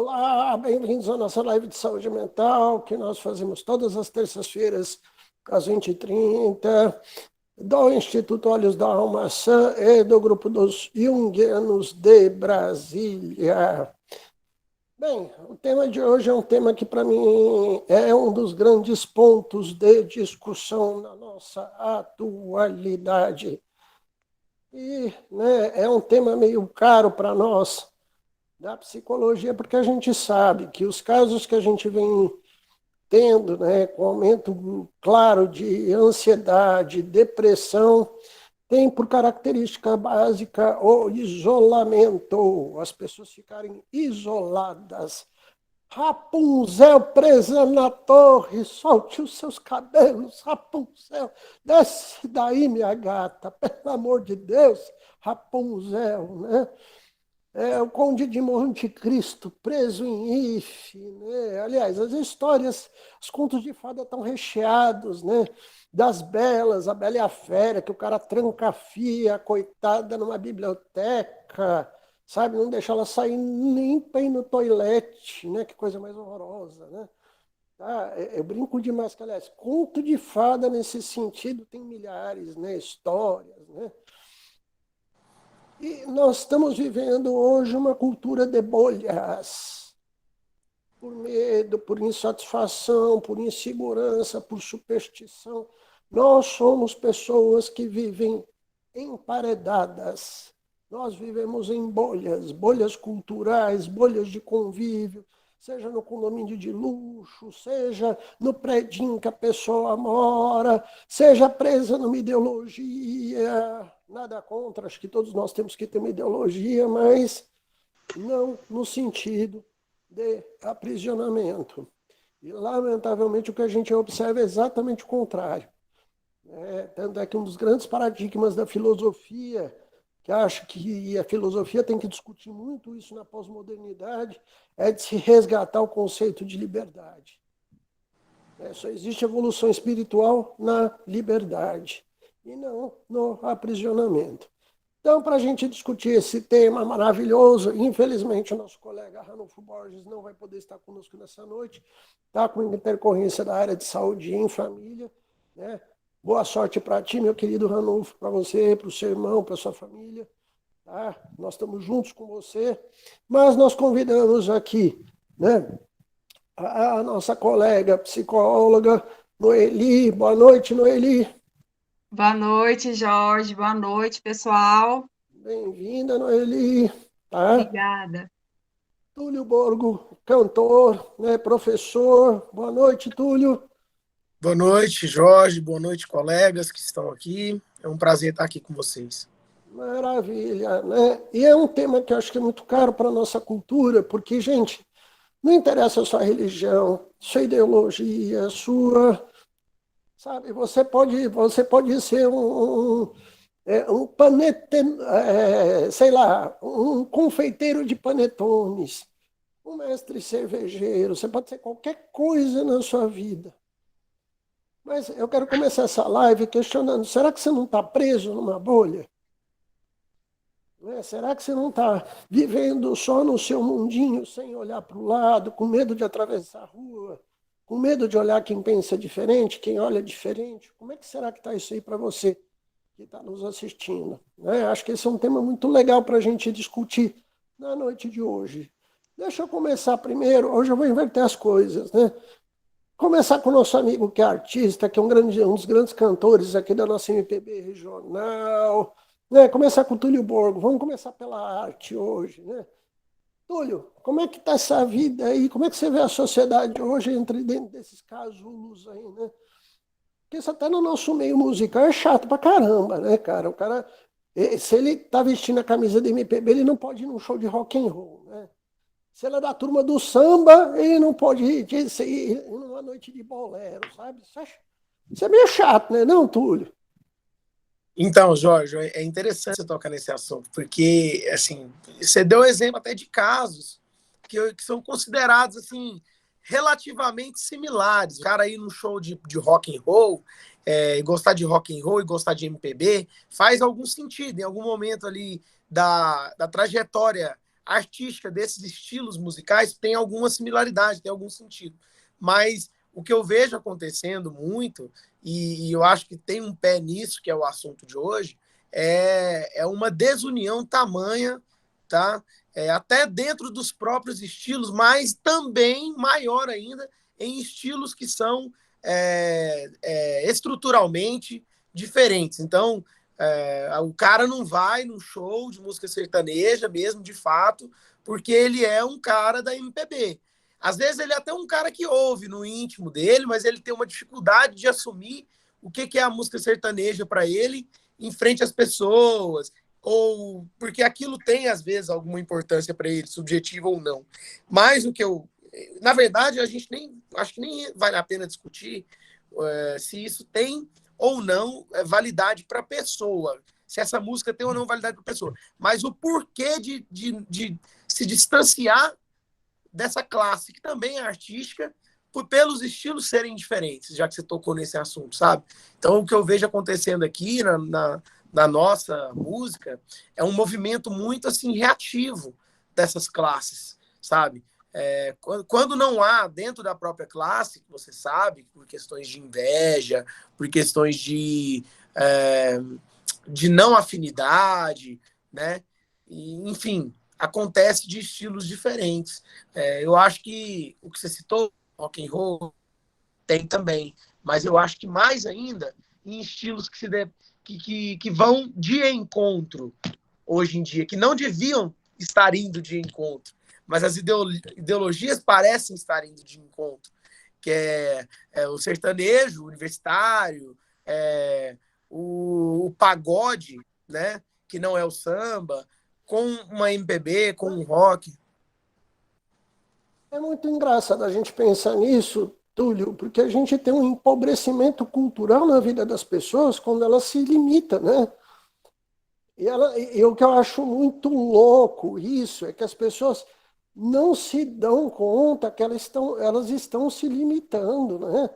Olá, bem-vindos à nossa live de saúde mental, que nós fazemos todas as terças-feiras, às 20h30, do Instituto Olhos da Alma Sã e do Grupo dos Jungianos de Brasília. Bem, o tema de hoje é um tema que, para mim, é um dos grandes pontos de discussão na nossa atualidade. E é um tema meio caro para nós, da psicologia, porque a gente sabe que os casos que a gente vem tendo, com aumento claro de ansiedade, depressão, tem por característica básica o isolamento, as pessoas ficarem isoladas. Rapunzel presa na torre, solte os seus cabelos, Rapunzel, desce daí, minha gata, pelo amor de Deus, Rapunzel, né? O Conde de Monte Cristo, preso em Ife, né? Aliás, as histórias, os contos de fada estão recheados, né? Das belas, a Bela e a Fera, que o cara trancafia a coitada numa biblioteca, sabe? Não deixa ela sair nem para ir no toilette, né? Que coisa mais horrorosa, né? Tá? Eu brinco demais, que, aliás, conto de fada nesse sentido tem milhares, né? Histórias, né? E nós estamos vivendo hoje uma cultura de bolhas, por medo, por insatisfação, por insegurança, por superstição. Nós somos pessoas que vivem emparedadas. Nós vivemos em bolhas, bolhas culturais, bolhas de convívio, seja no condomínio de luxo, seja no predinho que a pessoa mora, seja presa numa ideologia. Nada contra, acho que todos nós temos que ter uma ideologia, mas não no sentido de aprisionamento. E, lamentavelmente, o que a gente observa é exatamente o contrário. Tanto é que um dos grandes paradigmas da filosofia, que acho que a filosofia tem que discutir muito isso na pós-modernidade, é de se resgatar o conceito de liberdade. Só existe evolução espiritual na liberdade e não no aprisionamento. Então, para a gente discutir esse tema maravilhoso, infelizmente o nosso colega Ranulfo Borges não vai poder estar conosco nessa noite, está com intercorrência da área de saúde em família, né? Boa sorte para ti, meu querido Ranulfo, para você, para o seu irmão, para a sua família. Tá? Nós estamos juntos com você, mas nós convidamos aqui, né, a nossa colega psicóloga, Noeli. Boa noite, Noeli. Boa noite, Jorge. Boa noite, pessoal. Bem-vinda, Noeli. Tá? Obrigada. Túlio Borgo, cantor, né, professor. Boa noite, Túlio. Boa noite, Jorge. Boa noite, colegas que estão aqui. É um prazer estar aqui com vocês. Maravilha, né? E é um tema que eu acho que é muito caro para a nossa cultura, porque, gente, não interessa a sua religião, sua ideologia, sua... Sabe, você pode ser um sei lá, um confeiteiro de panetones, um mestre cervejeiro, você pode ser qualquer coisa na sua vida. Mas eu quero começar essa live questionando, será que você não está preso numa bolha? Será que você não está vivendo só no seu mundinho, sem olhar para o lado, com medo de atravessar a rua, com medo de olhar quem pensa diferente, quem olha diferente? Como é que será que está isso aí para você que está nos assistindo? Acho que esse é um tema muito legal para a gente discutir na noite de hoje. Deixa eu começar primeiro, hoje eu vou inverter as coisas, né? Começar com o nosso amigo que é artista, que é um dos grandes cantores aqui da nossa MPB regional, né? Começar com o Túlio Borgo, vamos começar pela arte hoje, né? Túlio, como é que está essa vida aí? Como é que você vê a sociedade hoje dentro desses casulos aí, né? Porque isso até no nosso meio musical é chato pra caramba, né, cara? O cara, se ele tá vestindo a camisa de MPB, ele não pode ir num show de rock and roll, né? Se ele é da turma do samba, ele não pode ir numa noite de bolero, sabe? Isso é meio chato, né, não, Túlio? Então, Jorge, é interessante você tocar nesse assunto, porque, assim, você deu exemplo até de casos que são considerados, assim, relativamente similares. O cara ir num show de rock and roll, e gostar de rock and roll e gostar de MPB, faz algum sentido. Em algum momento ali da trajetória artística desses estilos musicais tem alguma similaridade, tem algum sentido. Mas o que eu vejo acontecendo muito, e eu acho que tem um pé nisso, que é o assunto de hoje, é uma desunião tamanha, tá? Até dentro dos próprios estilos, mas também maior ainda em estilos que são estruturalmente diferentes. Então, o cara não vai num show de música sertaneja mesmo, de fato, porque ele é um cara da MPB. Às vezes ele é até um cara que ouve no íntimo dele, mas ele tem uma dificuldade de assumir o que é a música sertaneja para ele em frente às pessoas, ou porque aquilo tem, às vezes, alguma importância para ele, subjetiva ou não. Mas o que eu... Na verdade, a gente acho que nem vale a pena discutir se isso tem ou não validade para a pessoa, se essa música tem ou não validade para a pessoa. Mas o porquê de se distanciar dessa classe, que também é artística, pelos estilos serem diferentes, já que você tocou nesse assunto, sabe? Então, o que eu vejo acontecendo aqui na nossa música é um movimento muito, assim, reativo dessas classes, sabe? Quando não há dentro da própria classe, você sabe, por questões de inveja, por questões de não afinidade, né? E, enfim, acontece de estilos diferentes. Eu acho que o que você citou, rock and roll, tem também, mas eu acho que mais ainda em estilos que vão de encontro hoje em dia, que não deviam estar indo de encontro, mas as ideologias parecem estar indo de encontro, que é o sertanejo, o universitário, o pagode, né, que não é o samba, com uma MPB, com um rock. É muito engraçado a gente pensar nisso, Túlio, porque a gente tem um empobrecimento cultural na vida das pessoas quando ela se limita, né? E o que eu acho muito louco isso é que as pessoas não se dão conta que elas estão se limitando, né?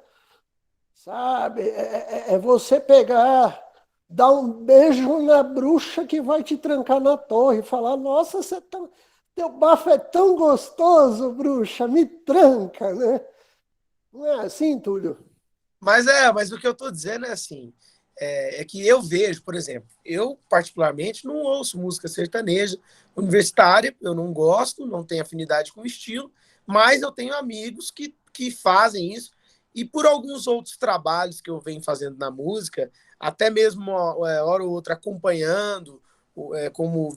Sabe? É você pegar, dar um beijo na bruxa que vai te trancar na torre e falar, nossa, teu bafo é tão gostoso, bruxa, me tranca, né? Não é assim, Túlio? Mas o que eu estou dizendo é assim, que eu vejo, por exemplo, eu particularmente não ouço música sertaneja universitária, eu não gosto, não tenho afinidade com o estilo, mas eu tenho amigos que fazem isso, e por alguns outros trabalhos que eu venho fazendo na música, até mesmo hora ou outra acompanhando, como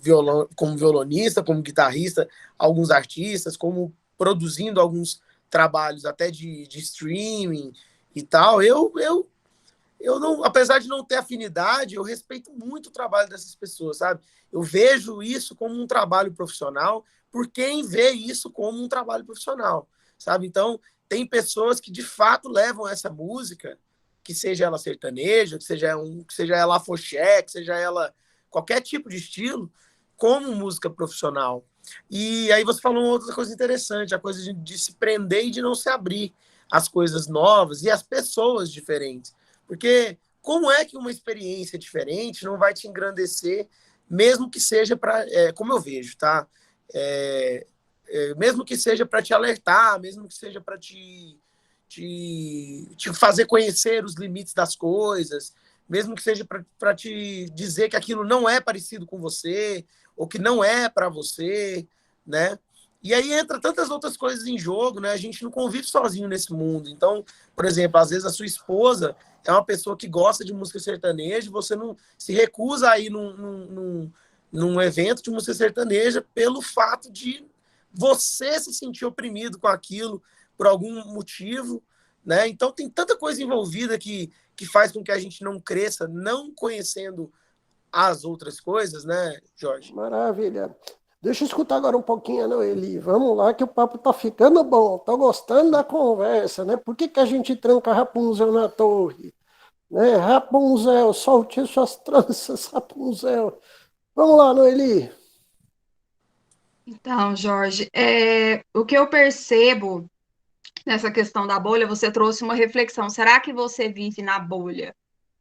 violonista, como guitarrista, alguns artistas, como produzindo alguns trabalhos até de streaming e tal, eu não, apesar de não ter afinidade, eu respeito muito o trabalho dessas pessoas, sabe? Eu vejo isso como um trabalho profissional por quem vê isso como um trabalho profissional, sabe? Então, tem pessoas que de fato levam essa música, que seja ela sertaneja, que seja ela afoxé, que seja ela qualquer tipo de estilo, como música profissional. E aí você falou uma outra coisa interessante, a coisa de se prender e de não se abrir às coisas novas e às pessoas diferentes. Porque como é que uma experiência diferente não vai te engrandecer, mesmo que seja para, como eu vejo, tá? Mesmo que seja para te alertar, mesmo que seja para te fazer conhecer os limites das coisas, mesmo que seja para te dizer que aquilo não é parecido com você, ou que não é para você, né? E aí entra tantas outras coisas em jogo, né? A gente não convive sozinho nesse mundo. Então, por exemplo, às vezes a sua esposa é uma pessoa que gosta de música sertaneja, você não se recusa a ir num evento de música sertaneja pelo fato de você se sentir oprimido com aquilo por algum motivo, né? Então tem tanta coisa envolvida que faz com que a gente não cresça, não conhecendo as outras coisas, né, Jorge? Maravilha. Deixa eu escutar agora um pouquinho a Noeli. Vamos lá que o papo tá ficando bom. Tô gostando da conversa, né? Por que a gente tranca Rapunzel na torre? Né? Rapunzel, solte suas tranças, Rapunzel. Vamos lá, Noeli. Então, Jorge, o que eu percebo nessa questão da bolha, você trouxe uma reflexão. Será que você vive na bolha?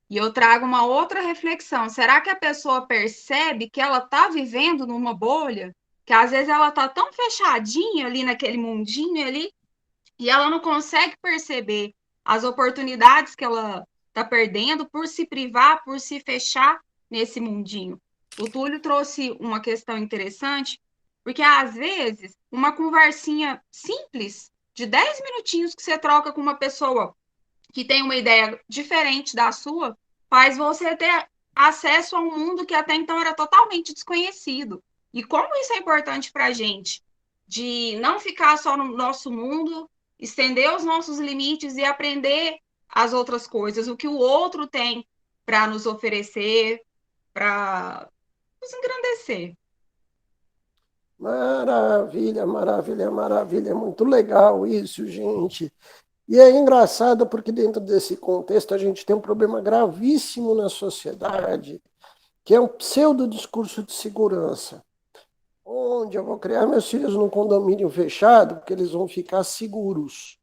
E eu trago uma outra reflexão. Será que a pessoa percebe que ela está vivendo numa bolha? que às vezes ela tá tão fechadinha ali naquele mundinho ali, e ela não consegue perceber as oportunidades que ela está perdendo por se privar, por se fechar nesse mundinho. O Túlio trouxe uma questão interessante, porque às vezes uma conversinha simples de 10 minutinhos que você troca com uma pessoa que tem uma ideia diferente da sua, faz você ter acesso a um mundo que até então era totalmente desconhecido. E como isso é importante para a gente, de não ficar só no nosso mundo, estender os nossos limites e aprender as outras coisas, o que o outro tem para nos oferecer, para nos engrandecer. Maravilha, maravilha, maravilha. É muito legal isso, gente. E é engraçado porque dentro desse contexto a gente tem um problema gravíssimo na sociedade, que é um pseudo-discurso de segurança, onde eu vou criar meus filhos num condomínio fechado, porque eles vão ficar seguros.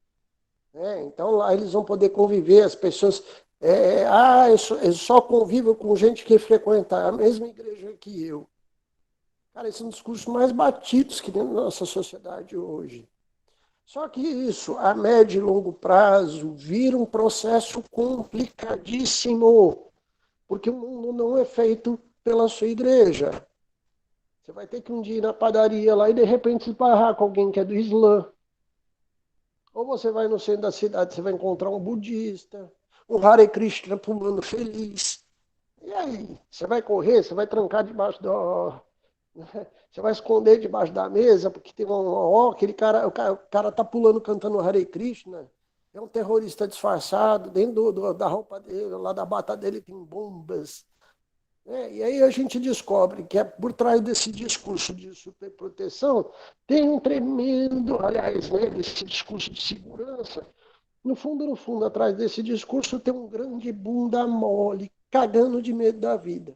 Né? Então lá eles vão poder conviver, as pessoas... eu só convivo com gente que frequenta a mesma igreja que eu. Cara, esse é um dos discursos mais batidos que tem na nossa sociedade hoje. Só que isso, a médio e longo prazo, vira um processo complicadíssimo, porque o mundo não é feito pela sua igreja. Você vai ter que um dia ir na padaria lá e de repente se esbarrar com alguém que é do Islã. Ou você vai no centro da cidade, você vai encontrar um budista, um Hare Krishna pulando feliz. E aí? Você vai correr, você vai trancar debaixo do... Você vai esconder debaixo da mesa, porque tem aquele cara, o cara tá pulando, cantando Hare Krishna. É um terrorista disfarçado, dentro da roupa dele, lá da bata dele tem bombas. E aí a gente descobre que por trás desse discurso de superproteção tem um tremendo, aliás, né, desse discurso de segurança. No fundo, atrás desse discurso tem um grande bunda mole, cagando de medo da vida.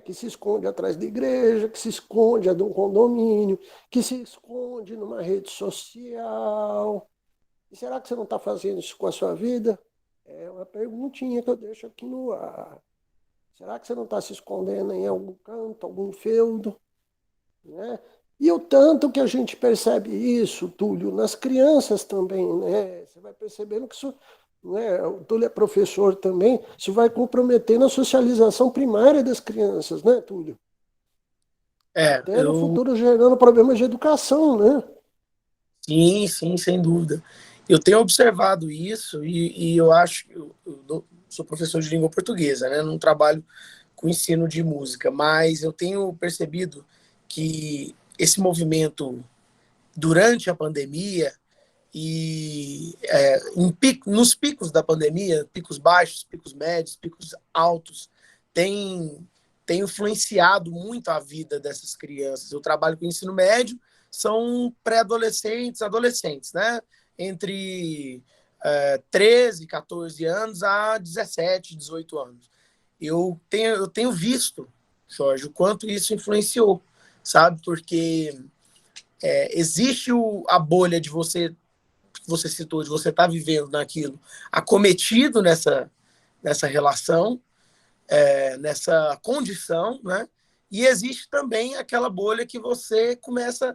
Que se esconde atrás da igreja, que se esconde de um condomínio, que se esconde numa rede social. E será que você não está fazendo isso com a sua vida? É uma perguntinha que eu deixo aqui no ar. Será que você não está se escondendo em algum canto, algum feudo? Né? E o tanto que a gente percebe isso, Túlio, nas crianças também, né? Você vai percebendo que isso... Né? O Túlio é professor também, isso vai comprometer na socialização primária das crianças, né, Túlio? Até no futuro gerando problemas de educação, né? Sim, sim, sem dúvida. Eu tenho observado isso e eu acho que eu sou professor de língua portuguesa, né? Não trabalho com ensino de música, mas eu tenho percebido que esse movimento durante a pandemia e nos picos da pandemia, picos baixos, picos médios, picos altos, tem influenciado muito a vida dessas crianças. Eu trabalho com ensino médio, são pré-adolescentes, adolescentes, né? Entre 13, 14 anos a 17, 18 anos. Eu tenho visto, Jorge, o quanto isso influenciou, sabe? Porque existe a bolha de você citou, de você estar vivendo naquilo, acometido nessa relação, nessa condição, né? E existe também aquela bolha que você começa,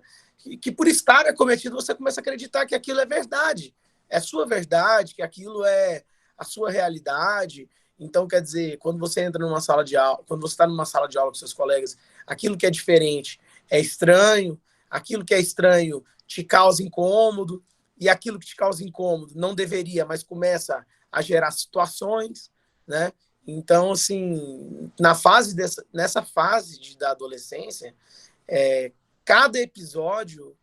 que por estar acometido, você começa a acreditar que aquilo é verdade, é sua verdade, que aquilo é a sua realidade. Então, quer dizer, quando você entra numa sala de aula, quando você está numa sala de aula com seus colegas, aquilo que é diferente é estranho, aquilo que é estranho te causa incômodo, e aquilo que te causa incômodo não deveria, mas começa a gerar situações, né? Então, assim, nessa fase da adolescência, cada episódio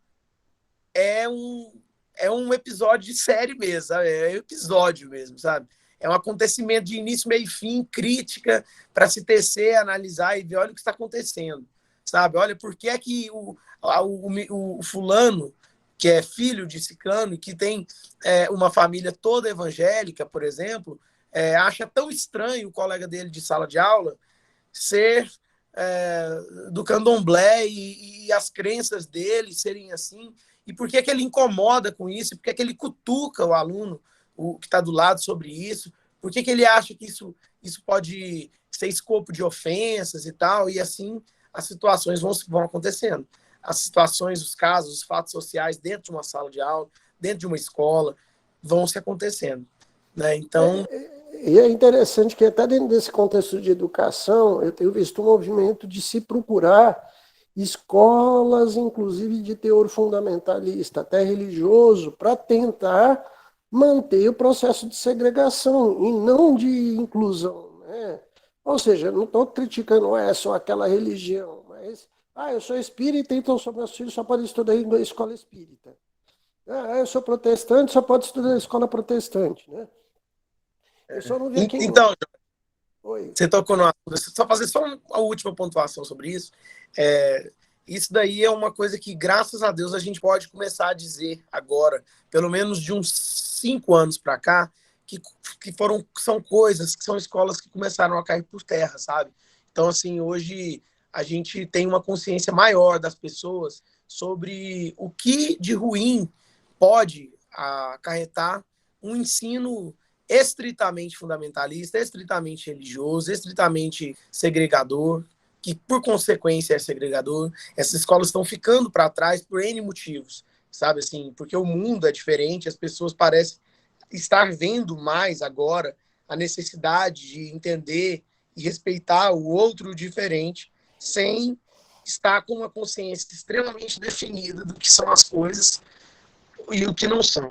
é um episódio de série mesmo, sabe? É episódio mesmo, sabe? É um acontecimento de início, meio e fim, crítica, para se tecer, analisar e ver, olha o que está acontecendo, sabe? Olha, por que é que o fulano, que é filho de ciclano e que tem uma família toda evangélica, por exemplo, acha tão estranho o colega dele de sala de aula ser do candomblé e as crenças dele serem assim, e por que ele incomoda com isso, por que ele cutuca o aluno, o que está do lado sobre isso, por que ele acha que isso pode ser escopo de ofensas e tal, e assim as situações vão acontecendo. As situações, os casos, os fatos sociais dentro de uma sala de aula, dentro de uma escola, vão se acontecendo, né? Então... E é interessante que até dentro desse contexto de educação, eu tenho visto um movimento de se procurar escolas, inclusive de teor fundamentalista, até religioso, para tentar manter o processo de segregação e não de inclusão, né? Ou seja, não estou criticando só aquela religião, mas eu sou espírita, então meus filhos só podem estudar em escola espírita. Eu sou protestante, só pode estudar em escola protestante, né? Eu só não vi quem... Então, Oi. você tocou no assunto, só fazer só uma última pontuação sobre isso. Isso daí é uma coisa que, graças a Deus, a gente pode começar a dizer agora, pelo menos de uns 5 anos para cá, que são coisas, que são escolas que começaram a cair por terra, sabe? Então, assim, hoje a gente tem uma consciência maior das pessoas sobre o que de ruim pode acarretar um ensino estritamente fundamentalista, estritamente religioso, estritamente segregador, que por consequência é segregador. Essas escolas estão ficando para trás por N motivos, sabe assim, porque o mundo é diferente, as pessoas parecem estar vendo mais agora a necessidade de entender e respeitar o outro diferente, sem estar com uma consciência extremamente definida do que são as coisas e o que não são.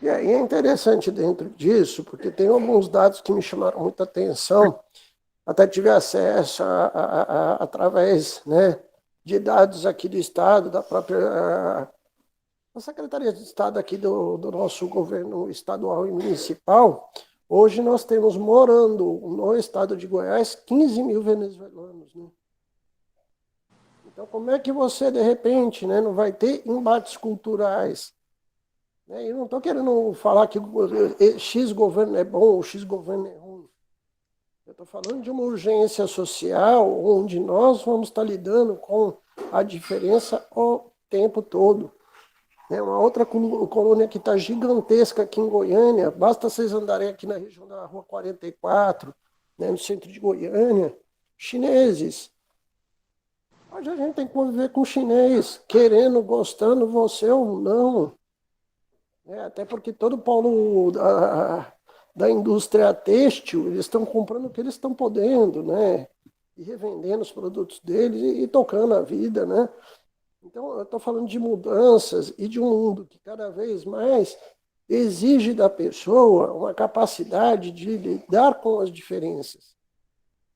E aí é interessante dentro disso, porque tem alguns dados que me chamaram muita atenção, até tive acesso através, né, de dados aqui do Estado, da própria a Secretaria de Estado aqui do nosso governo estadual e municipal. Hoje nós temos morando no estado de Goiás 15 mil venezuelanos, né? Então, como é que você, de repente, né, não vai ter embates culturais? Eu não estou querendo falar que X governo é bom ou X governo é ruim. Eu estou falando de uma urgência social onde nós vamos estar lidando com a diferença o tempo todo. Uma outra colônia que está gigantesca aqui em Goiânia, basta vocês andarem aqui na região da Rua 44, né, no centro de Goiânia, chineses. Hoje a gente tem que conviver com chinês, querendo, gostando, você ou não. Até porque todo o polo da indústria têxtil, eles estão comprando o que eles estão podendo, né? E revendendo os produtos deles e tocando a vida, né? Então, eu estou falando de mudanças e de um mundo que cada vez mais exige da pessoa uma capacidade de lidar com as diferenças.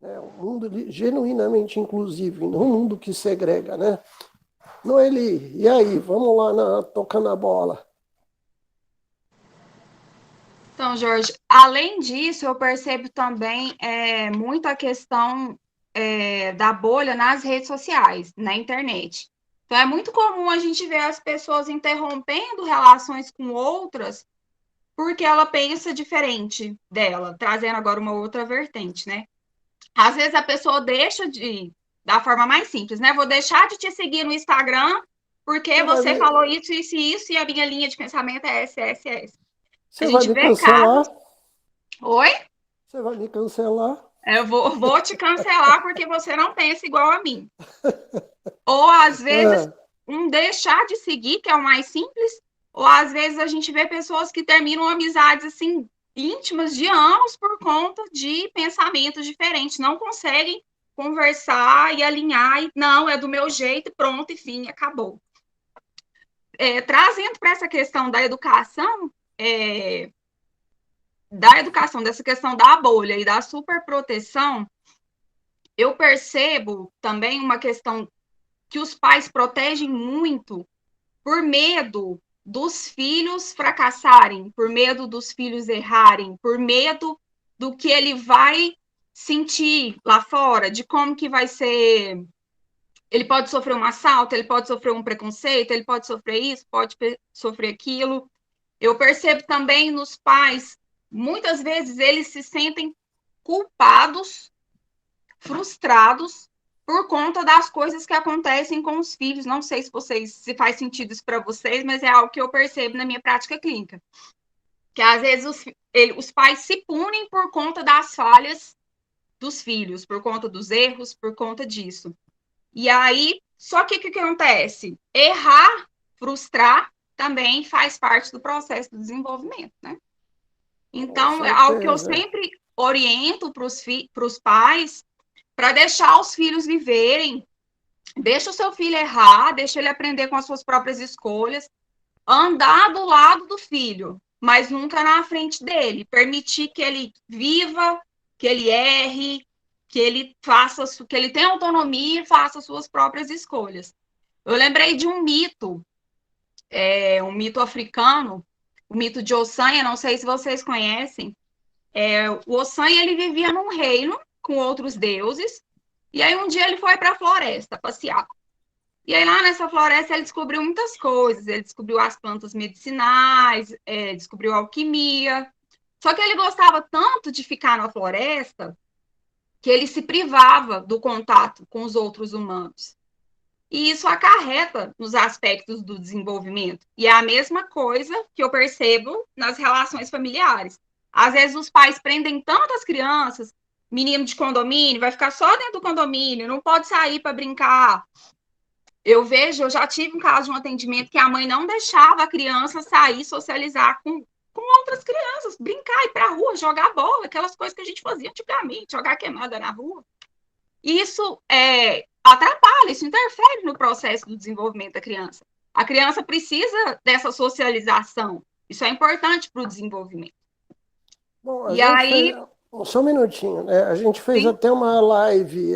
Um mundo genuinamente inclusivo, e não um mundo que segrega, né? Noeli, e aí? Vamos lá tocando a bola. Então, Jorge, além disso, eu percebo também muito a questão da bolha nas redes sociais, na internet. Então, é muito comum a gente ver as pessoas interrompendo relações com outras porque ela pensa diferente dela, trazendo agora uma outra vertente, né? Às vezes a pessoa deixa da forma mais simples, né? Vou deixar de te seguir no Instagram porque você falou isso, isso e isso, e a minha linha de pensamento é essa. Você vai me cancelar? Oi? Você vai me cancelar? Eu vou te cancelar porque você não pensa igual a mim. Ou, às vezes, deixar de seguir, que é o mais simples, ou, às vezes, a gente vê pessoas que terminam amizades, assim, íntimas de anos por conta de pensamentos diferentes. Não conseguem conversar e alinhar, e não, é do meu jeito, pronto, e fim, acabou. Trazendo para essa questão da educação, dessa questão da bolha e da superproteção, eu percebo também uma questão que os pais protegem muito por medo dos filhos fracassarem, por medo dos filhos errarem, por medo do que ele vai sentir lá fora, de como que vai ser. Ele pode sofrer um assalto, ele pode sofrer um preconceito, ele pode sofrer isso, pode sofrer aquilo. Eu percebo também nos pais, muitas vezes eles se sentem culpados, frustrados, por conta das coisas que acontecem com os filhos. Não sei se faz sentido isso para vocês, mas é algo que eu percebo na minha prática clínica. Que às vezes os pais se punem por conta das falhas dos filhos, por conta dos erros, por conta disso. E aí, só que o que acontece? Errar, frustrar, também faz parte do processo do desenvolvimento, né? Então, é algo que eu certeza. sempre oriento para os pais, para deixar os filhos viverem. Deixa o seu filho errar, deixa ele aprender com as suas próprias escolhas, andar do lado do filho, mas nunca na frente dele. Permitir que ele viva, que ele erre, que ele faça, que ele tenha autonomia e faça suas próprias escolhas. Eu lembrei de um mito africano, o mito de Ossanha, não sei se vocês conhecem. O Ossanha, ele vivia num reino com outros deuses, e aí um dia ele foi para a floresta passear. E aí lá nessa floresta ele descobriu muitas coisas, ele descobriu as plantas medicinais, descobriu alquimia, só que ele gostava tanto de ficar na floresta que ele se privava do contato com os outros humanos. E isso acarreta nos aspectos do desenvolvimento. E é a mesma coisa que eu percebo nas relações familiares. Às vezes os pais prendem tanto as crianças, menino de condomínio, vai ficar só dentro do condomínio, não pode sair para brincar. Eu já tive um caso de um atendimento que a mãe não deixava a criança sair, socializar com outras crianças, brincar, ir para a rua, jogar bola, aquelas coisas que a gente fazia antigamente, jogar queimada na rua. Isso atrapalha, isso interfere no processo do desenvolvimento da criança. A criança precisa dessa socialização. Isso é importante para o desenvolvimento. Bom, a E gente aí, fez. Só um minutinho, né? A gente fez sim, até uma live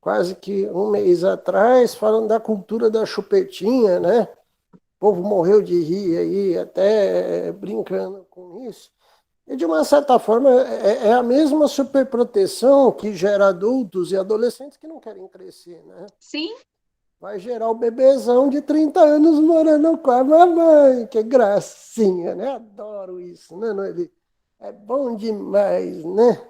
quase que um mês atrás, falando da cultura da chupetinha, né? O povo morreu de rir aí, até brincando com isso. E, de uma certa forma, é a mesma superproteção que gera adultos e adolescentes que não querem crescer, né? sim, Vai gerar o bebezão de 30 anos morando com a mamãe. Que gracinha, né? Adoro isso, né, Noeli? É bom demais, né?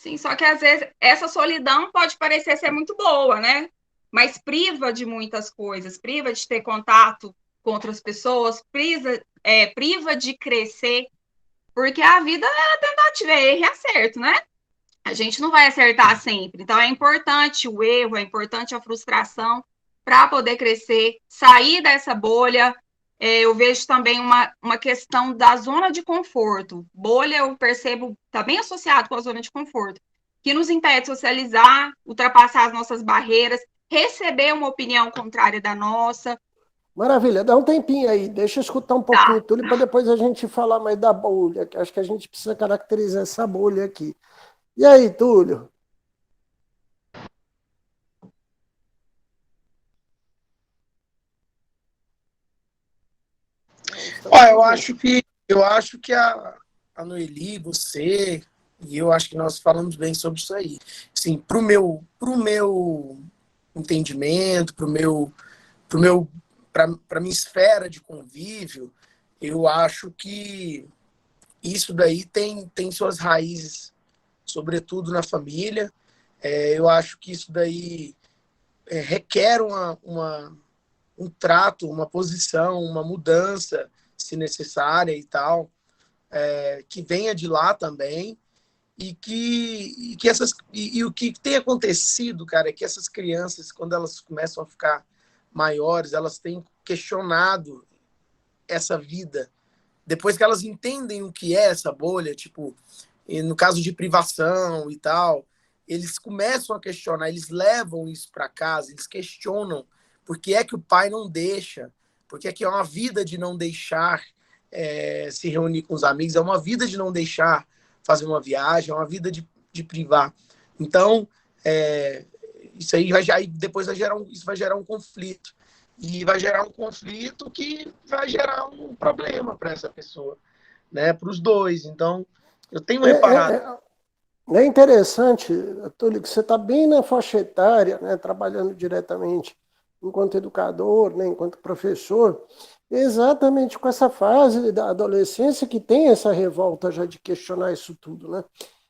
sim. Só que às vezes essa solidão pode parecer ser muito boa, né? Mas priva de muitas coisas, priva de ter contato com outras pessoas, priva de crescer, porque a vida é tentativa, é erro e acerto, né? A gente não vai acertar sempre. Então é importante o erro, é importante a frustração para poder crescer, sair dessa bolha. Eu vejo também uma questão da zona de conforto. Bolha, eu percebo, está bem associado com a zona de conforto, que nos impede de socializar, ultrapassar as nossas barreiras, receber uma opinião contrária da nossa. Maravilha, dá um tempinho aí, deixa eu escutar um pouquinho, Tá. Túlio, para depois a gente falar mais da bolha, que acho que a gente precisa caracterizar essa bolha aqui. E aí, Túlio? Ó, eu acho que a Noeli, você e eu acho que nós falamos bem sobre isso aí. Sim, pro meu entendimento, para minha esfera de convívio, eu acho que isso daí tem suas raízes, sobretudo na família. Eu acho que isso daí requer um trato, uma posição, uma mudança, se necessária e tal, que venha de lá também. E o que tem acontecido, cara, é que essas crianças, quando elas começam a ficar maiores, elas têm questionado essa vida. Depois que elas entendem o que é essa bolha, tipo, no caso de privação e tal, eles começam a questionar, eles levam isso para casa, eles questionam por que é que o pai não deixa, porque é que é uma vida de não deixar se reunir com os amigos, é uma vida de não deixar fazer uma viagem, é uma vida de privar. Então, isso aí depois isso vai gerar um conflito. E vai gerar um conflito que vai gerar um problema para essa pessoa, né? Para os dois. Então, eu tenho É, reparado. é, é interessante, Túlio, que você está bem na faixa etária, né, trabalhando diretamente enquanto educador, né, enquanto professor, exatamente com essa fase da adolescência que tem essa revolta já de questionar isso tudo, né?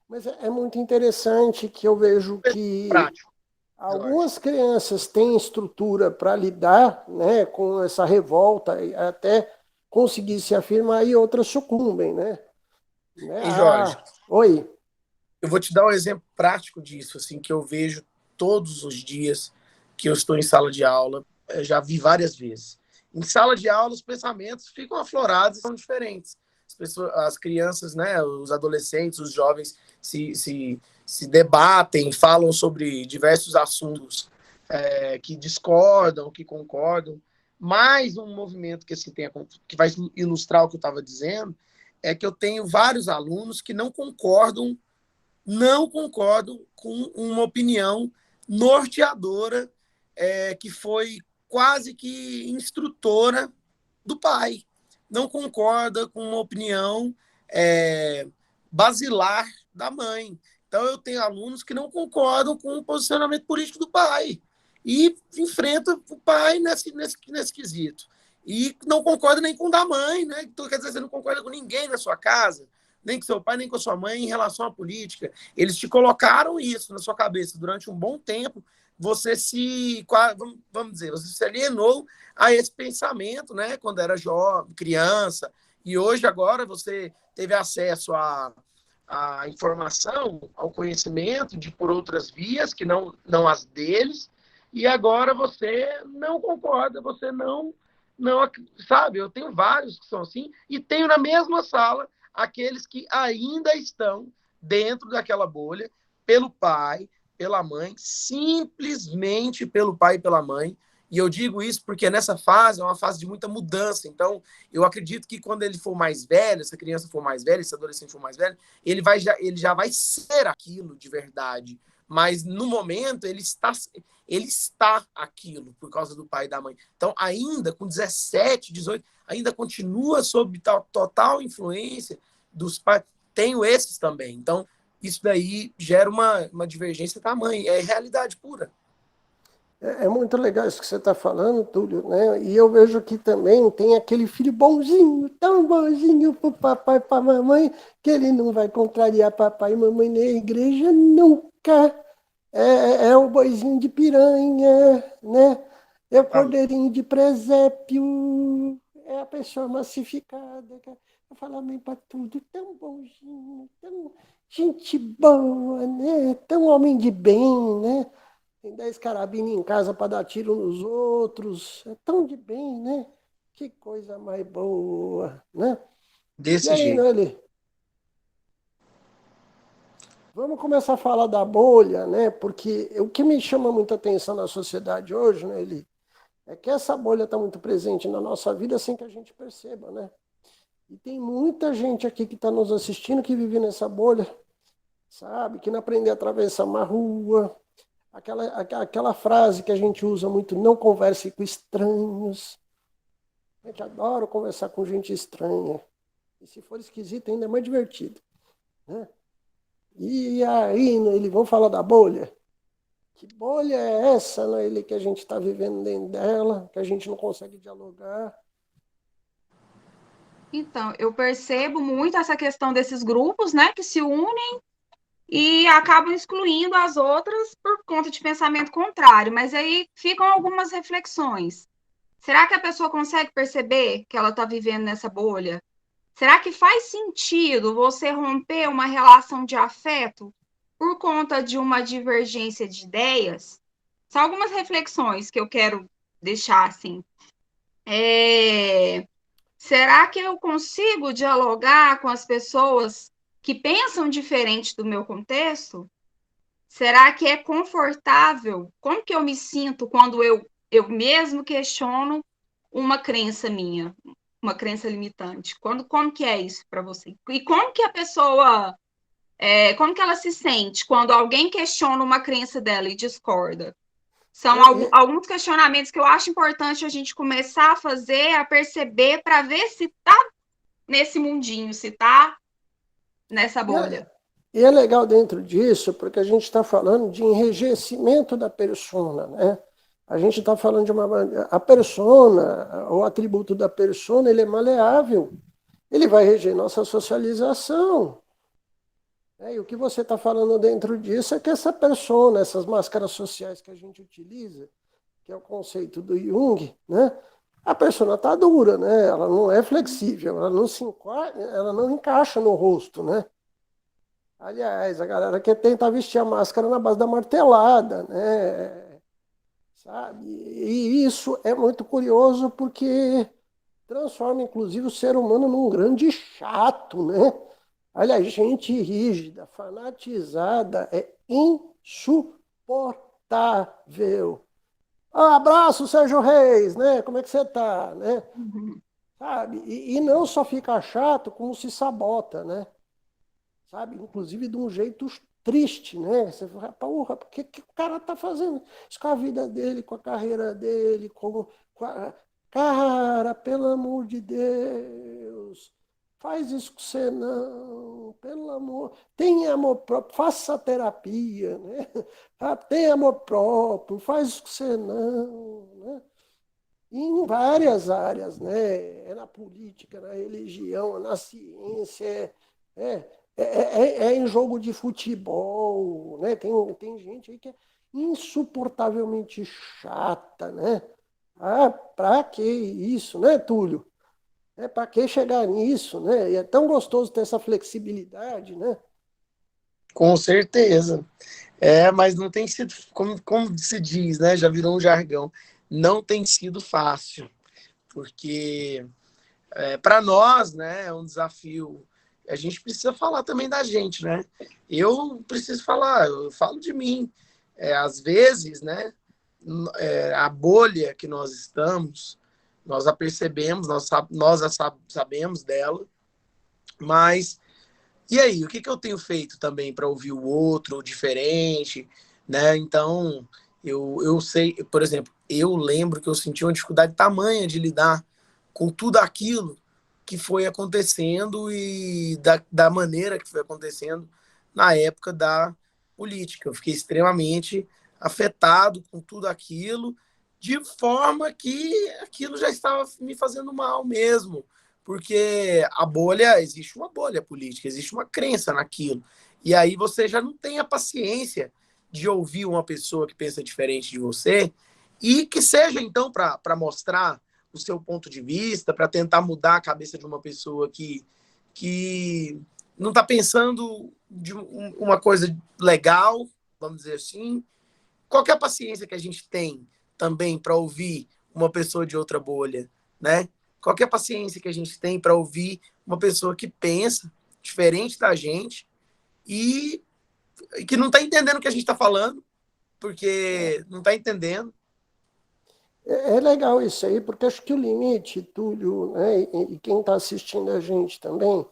Mas é muito interessante que eu vejo que Prático, Jorge. algumas crianças têm estrutura para lidar, né, com essa revolta e até conseguir se afirmar e outras sucumbem, né? Hein, Jorge? Oi. Eu vou te dar um exemplo prático disso, assim, que eu vejo todos os dias que eu estou em sala de aula, eu já vi várias vezes. Em sala de aula, os pensamentos ficam aflorados e são diferentes. As crianças, né, os adolescentes, os jovens se debatem, falam sobre diversos assuntos que discordam, que concordam. Mais um movimento que, assim, que vai ilustrar o que eu estava dizendo é que eu tenho vários alunos que não concordam com uma opinião norteadora que foi quase que instrutora do pai. Não concorda com uma opinião basilar da mãe. Então, eu tenho alunos que não concordam com o posicionamento político do pai e enfrentam o pai nesse quesito. E não concorda nem com o da mãe, né? Então, quer dizer, você não concorda com ninguém na sua casa, nem com seu pai, nem com a sua mãe em relação à política. Eles te colocaram isso na sua cabeça durante um bom tempo. Você vamos dizer, você se alienou a esse pensamento, né? Quando era jovem, criança, e hoje, agora, você teve acesso à informação, ao conhecimento por outras vias, que não as deles, e agora você não concorda, você não, sabe? Eu tenho vários que são assim, e tenho na mesma sala aqueles que ainda estão dentro daquela bolha, pelo pai, pela mãe, simplesmente pelo pai e pela mãe. E eu digo isso porque nessa fase é uma fase de muita mudança. Então, eu acredito que quando ele for mais velho, essa criança for mais velha, esse adolescente for mais velho, ele já vai ser aquilo de verdade. Mas, no momento, ele está aquilo por causa do pai e da mãe. Então, ainda com 17, 18, ainda continua sob total influência dos pais. Tenho esses também. Então, isso daí gera uma divergência tamanha. É realidade pura. É muito legal isso que você está falando, Túlio, né? E eu vejo que também tem aquele filho bonzinho, tão bonzinho para o papai e para a mamãe, que ele não vai contrariar papai e mamãe na igreja nunca. É o boizinho de piranha, né? É o cordeirinho de presépio, é a pessoa massificada. Eu falo amém para tudo, tão bonzinho, tão gente boa, né? Tão homem de bem, né? Tem 10 carabina em casa para dar tiro nos outros. É tão de bem, né? Que coisa mais boa, né? E Desse aí, jeito. Noeli? Vamos começar a falar da bolha, né? Porque o que me chama muita atenção na sociedade hoje, Noeli, é que essa bolha está muito presente na nossa vida sem que a gente perceba, né? E tem muita gente aqui que está nos assistindo que vive nessa bolha, sabe? Que não aprendeu a atravessar uma rua. Aquela frase que a gente usa muito, não converse com estranhos. A gente adora conversar com gente estranha. E se for esquisito, ainda é mais divertido, né? E aí, eles vão falar da bolha. Que bolha é essa, Noeli, que a gente está vivendo dentro dela, que a gente não consegue dialogar? Então, eu percebo muito essa questão desses grupos, né, que se unem e acabam excluindo as outras por conta de pensamento contrário. Mas aí ficam algumas reflexões. Será que a pessoa consegue perceber que ela está vivendo nessa bolha? Será que faz sentido você romper uma relação de afeto por conta de uma divergência de ideias? São algumas reflexões que eu quero deixar assim. Será que eu consigo dialogar com as pessoas que pensam diferente do meu contexto? Será que é confortável? Como que eu me sinto quando eu mesmo questiono uma crença minha, uma crença limitante? Como que é isso para você? E como que a pessoa, como que ela se sente quando alguém questiona uma crença dela e discorda? São alguns questionamentos que eu acho importante a gente começar a fazer, a perceber, para ver se está nesse mundinho, se está nessa bolha. E é legal dentro disso, porque a gente está falando de enrijecimento da persona, né? A gente está falando de a persona, o atributo da persona, ele é maleável. Ele vai reger nossa socialização. E o que você está falando dentro disso é que essa persona, essas máscaras sociais que a gente utiliza, que é o conceito do Jung, né? A persona está dura, né? Ela não é flexível, ela não encaixa no rosto, né? Aliás, a galera que tenta vestir a máscara na base da martelada, né? Sabe? E isso é muito curioso porque transforma, inclusive, o ser humano num grande chato, né? Olha, gente rígida, fanatizada, é insuportável. Ah, abraço, Sérgio Reis, né? Como é que você tá, né? Uhum. Sabe? E não só fica chato, como se sabota, né? Sabe? Inclusive de um jeito triste, né? Você fala, porra, por que o cara tá fazendo isso com a vida dele, com a carreira dele, com a... Cara, pelo amor de Deus, faz isso com você não, pelo amor, tenha amor próprio, faça terapia, né? Ah, tenha amor próprio, faz isso com você não, né? E em várias áreas, né? É na política, na religião, na ciência, é, é em jogo de futebol, né? Tem gente aí que é insuportavelmente chata, né? Ah, pra que isso, né, Túlio? É para que chegar nisso, né? E é tão gostoso ter essa flexibilidade, né? Com certeza. É, mas não tem sido, como se diz, né? Já virou um jargão. Não tem sido fácil, porque para nós, né, é um desafio. A gente precisa falar também da gente, né? Eu preciso falar, eu falo de mim. Às vezes, né, a bolha que nós estamos, nós a percebemos, sabemos dela, mas e aí, o que eu tenho feito também para ouvir o outro, o diferente, né? Então, eu sei, por exemplo, eu lembro que eu senti uma dificuldade tamanha de lidar com tudo aquilo que foi acontecendo e da maneira que foi acontecendo na época da política. Eu fiquei extremamente afetado com tudo aquilo, de forma que aquilo já estava me fazendo mal mesmo, porque a bolha, existe uma bolha política, existe uma crença naquilo. E aí você já não tem a paciência de ouvir uma pessoa que pensa diferente de você e que seja, então, para mostrar o seu ponto de vista, para tentar mudar a cabeça de uma pessoa que não está pensando de uma coisa legal, vamos dizer assim. Qual que é a paciência que a gente tem também para ouvir uma pessoa de outra bolha, né? Qual que é a paciência que a gente tem para ouvir uma pessoa que pensa diferente da gente e, e que não está entendendo o que a gente está falando, porque não está entendendo. É legal isso aí, porque acho que o limite, Túlio, né, e quem está assistindo a gente também,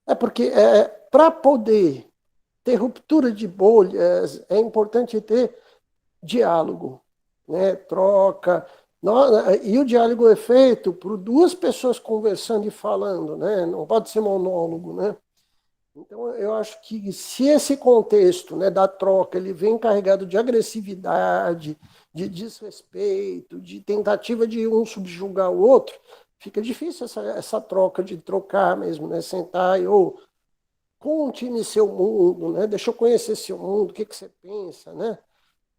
é porque para poder ter ruptura de bolhas, é importante ter diálogo, né, troca. E o diálogo é feito por duas pessoas conversando e falando, né, não pode ser monólogo, né? Então, eu acho que se esse contexto, né, da troca ele vem carregado de agressividade, de desrespeito, de tentativa de um subjugar o outro, fica difícil essa troca de trocar mesmo, né? Sentar e, ou conte-me seu mundo, né? Deixa eu conhecer seu mundo, o que, que você pensa, né?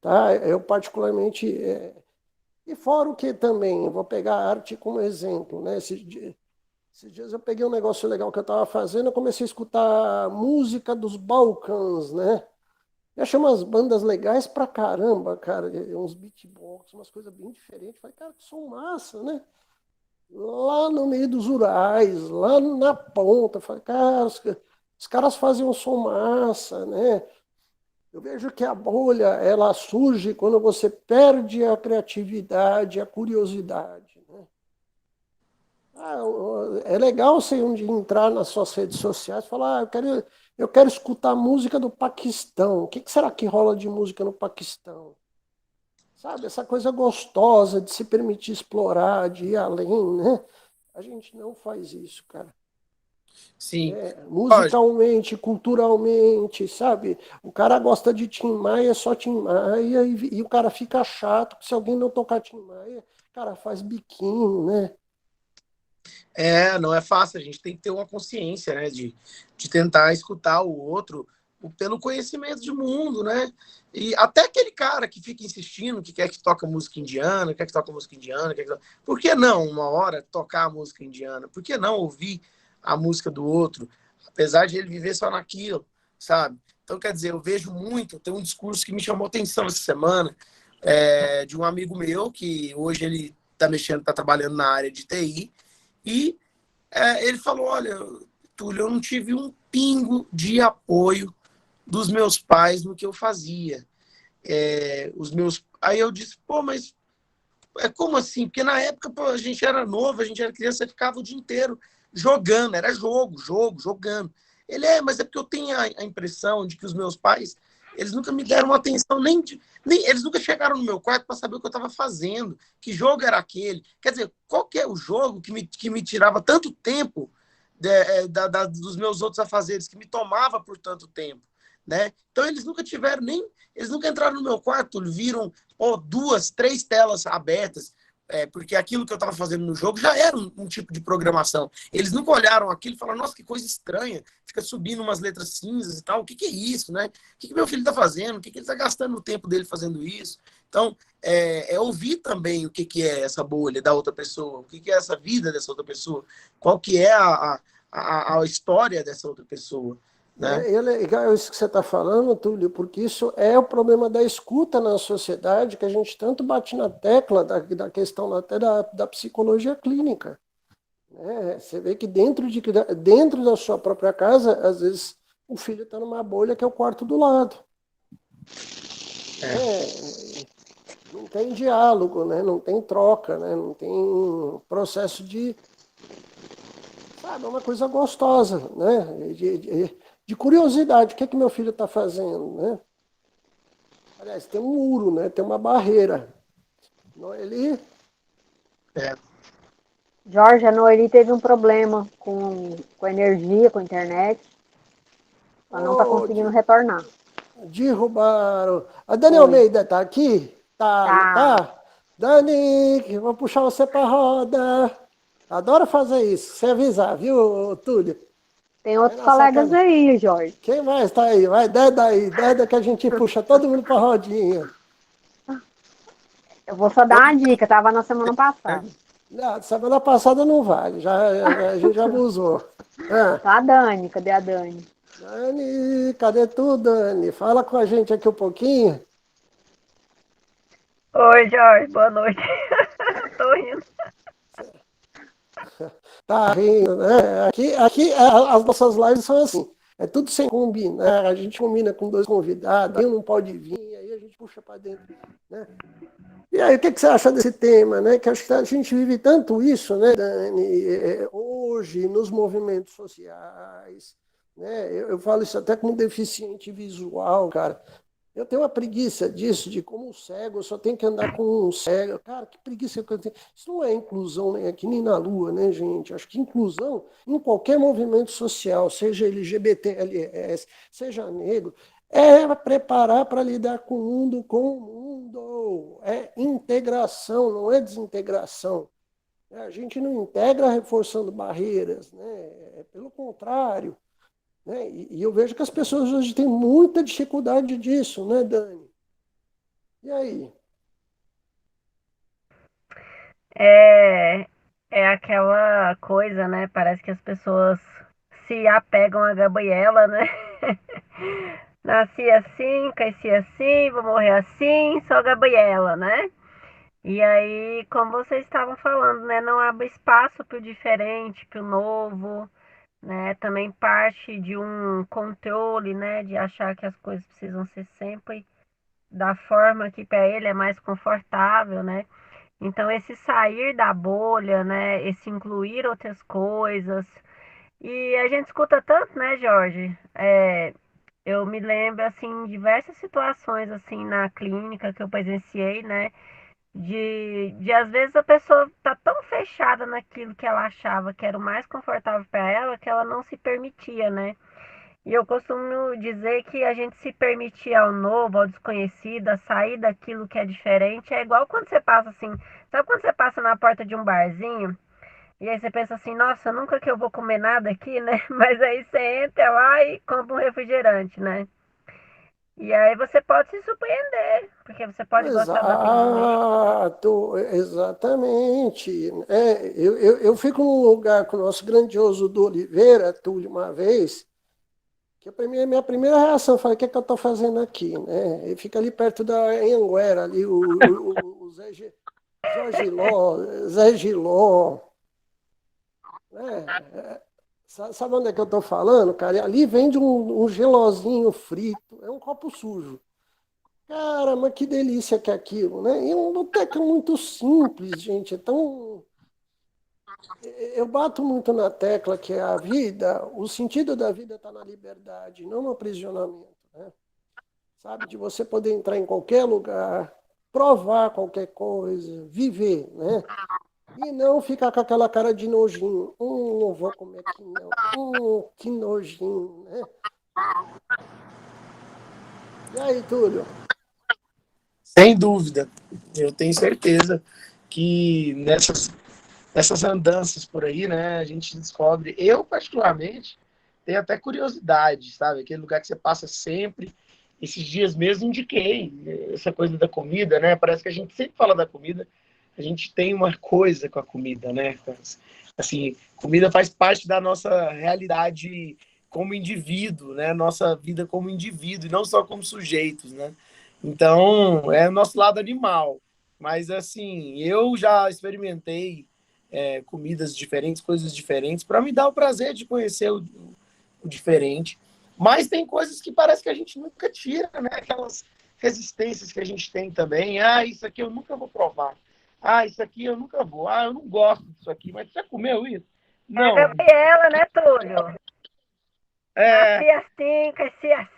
Tá? Eu particularmente... E fora o que também, eu vou pegar a arte como exemplo, né? Esses dias eu peguei um negócio legal que eu estava fazendo, eu comecei a escutar música dos Balcãs, né? Eu achei umas bandas legais pra caramba, cara, uns beatbox, umas coisas bem diferentes. Falei, cara, que som massa, né? Lá no meio dos Urais, lá na ponta. Falei, cara, os caras fazem um som massa, né? Eu vejo que a bolha, ela surge quando você perde a criatividade, a curiosidade, né? Ah, é legal você um dia entrar nas suas redes sociais e falar, eu quero escutar música do Paquistão. O que será que rola de música no Paquistão? Sabe, essa coisa gostosa de se permitir explorar, de ir além, né? A gente não faz isso, cara. Sim. Lógico. Musicalmente, culturalmente, sabe? O cara gosta de Tim Maia, é só Tim Maia, e o cara fica chato, se alguém não tocar Tim Maia, o cara faz biquinho, né? Não é fácil, a gente tem que ter uma consciência, né, de tentar escutar o outro pelo conhecimento de mundo, né? E até aquele cara que fica insistindo, que quer que toque música indiana, quer que toque música indiana, por que não uma hora tocar a música indiana? Por que não ouvir a música do outro, apesar de ele viver só naquilo, sabe? Então, quer dizer, eu vejo muito, tem um discurso que me chamou atenção essa semana, de um amigo meu, que hoje ele está trabalhando na área de TI, e ele falou, olha, Túlio, eu não tive um pingo de apoio dos meus pais no que eu fazia. Aí eu disse, pô, mas como assim? Porque na época, pô, a gente era novo, a gente era criança, ficava o dia inteiro jogando, era jogando. Mas é porque eu tenho a impressão de que os meus pais, eles nunca me deram atenção, eles nunca chegaram no meu quarto para saber o que eu estava fazendo, que jogo era aquele. Quer dizer, qual que é o jogo que me tirava tanto tempo dos meus outros afazeres, que me tomava por tanto tempo, né? Então eles nunca entraram no meu quarto, viram 2, 3 telas abertas, porque aquilo que eu estava fazendo no jogo já era um tipo de programação. Eles nunca olharam aquilo e falaram, nossa, que coisa estranha, fica subindo umas letras cinzas e tal, o que é isso, né? O que meu filho está fazendo? O que ele está gastando o tempo dele fazendo isso? Então, ouvir também o que é essa bolha da outra pessoa, o que é essa vida dessa outra pessoa, qual que é a história dessa outra pessoa, né? É legal isso que você está falando, Túlio, porque isso é o problema da escuta na sociedade, que a gente tanto bate na tecla da questão até da psicologia clínica. Você vê que dentro da sua própria casa, às vezes, o filho está numa bolha que é o quarto do lado. Não tem diálogo, né? Não tem troca, né? Não tem processo de... Sabe, é uma coisa gostosa, né? De curiosidade, o que meu filho está fazendo, né? Aliás, tem um muro, né? Tem uma barreira. Noeli? Jorge, a Noeli teve um problema com energia, com a internet. Ela não está conseguindo retornar. Derrubaram. A Dani Oi. Almeida está aqui? Tá, não tá? Dani, vou puxar você para roda. Adoro fazer isso, você avisar, viu, Túlio? Tem outros colegas aí, Jorge. Quem mais está aí? Vai, Deda aí. Deda que a gente puxa todo mundo para rodinha. Eu vou só dar uma dica, estava na semana passada. Não, semana passada não vale, a gente já abusou. Tá a Dani, cadê a Dani? Dani, cadê tu, Dani? Fala com a gente aqui um pouquinho. Oi, Jorge, boa noite. Tô rindo. Tá rindo, né? Aqui as nossas lives são assim, é tudo sem combinar, a gente combina com 2 convidados, aí um não pode vir, aí a gente puxa para dentro, né? E aí, o que você acha desse tema, né? Que acho que a gente vive tanto isso, né, Dani, hoje, nos movimentos sociais, né? Eu falo isso até como deficiente visual, cara. Eu tenho uma preguiça disso, de como um cego, eu só tenho que andar com um cego. Cara, que preguiça que eu tenho. Isso não é inclusão nem aqui nem na Lua, né, gente? Acho que inclusão em qualquer movimento social, seja LGBT, LS, seja negro, é preparar para lidar com o mundo. É integração, não é desintegração. A gente não integra reforçando barreiras, né? Pelo contrário. Né? E eu vejo que as pessoas hoje têm muita dificuldade disso, né, Dani? E aí? É aquela coisa, né? Parece que as pessoas se apegam a Gabriela, né? Nasci assim, cresci assim, vou morrer assim, sou Gabriela, né? E aí, como vocês estavam falando, né? Não abre espaço para o diferente, para o novo, né? Também parte de um controle, né? De achar que as coisas precisam ser sempre da forma que para ele é mais confortável, né? Então, esse sair da bolha, né? Esse incluir outras coisas. E a gente escuta tanto, né, Jorge? Eu me lembro, assim, diversas situações, assim, na clínica que eu presenciei, né? De às vezes a pessoa tá tão fechada naquilo que ela achava que era o mais confortável para ela que ela não se permitia, né? E eu costumo dizer que a gente se permitir ao novo, ao desconhecido, a sair daquilo que é diferente, é igual quando você passa assim, sabe quando você passa na porta de um barzinho, e aí você pensa assim, nossa, nunca que eu vou comer nada aqui, né? Mas aí você entra lá e compra um refrigerante, né? E aí você pode se surpreender, porque você pode gostar daquilo ali. Exato, exatamente. Eu fui com um lugar com o nosso grandioso do Oliveira, Túlio, uma vez, Que a minha primeira reação, eu falei, o que é que eu estou fazendo aqui, né? E fica ali perto da Anhanguera, ali o Jorge Ló, Zé Giló, né? Sabe onde é que eu estou falando, cara? E ali vende um gelozinho frito, é um copo sujo. Cara, mas que delícia que é aquilo, né? E um boteco muito simples, gente. Então, eu bato muito na tecla que a vida, o sentido da vida está na liberdade, não no aprisionamento, né? Sabe? De você poder entrar em qualquer lugar, provar qualquer coisa, viver, né? E não ficar com aquela cara de nojinho. Não vou comer aqui não. Que nojinho, né? E aí, Túlio? Sem dúvida. Eu tenho certeza que nessas andanças por aí, né, a gente descobre, eu particularmente, tenho até curiosidade, sabe? Aquele lugar que você passa sempre. Esses dias mesmo indiquei essa coisa da comida, né? Parece que a gente sempre fala da comida, a gente tem uma coisa com a comida, né? Assim, comida faz parte da nossa realidade como indivíduo, né? Nossa vida como indivíduo, e não só como sujeitos, né? Então, é o nosso lado animal. Mas, assim, eu já experimentei comidas diferentes, coisas diferentes, para me dar o prazer de conhecer o diferente. Mas tem coisas que parece que a gente nunca tira, né? Aquelas resistências que a gente tem também. Ah, isso aqui eu nunca vou provar. Ah, isso aqui eu nunca vou. Ah, eu não gosto disso aqui. Mas você já comeu isso? É a Não. Gabriela, né, Túlio? É, Nasci assim, cresci assim.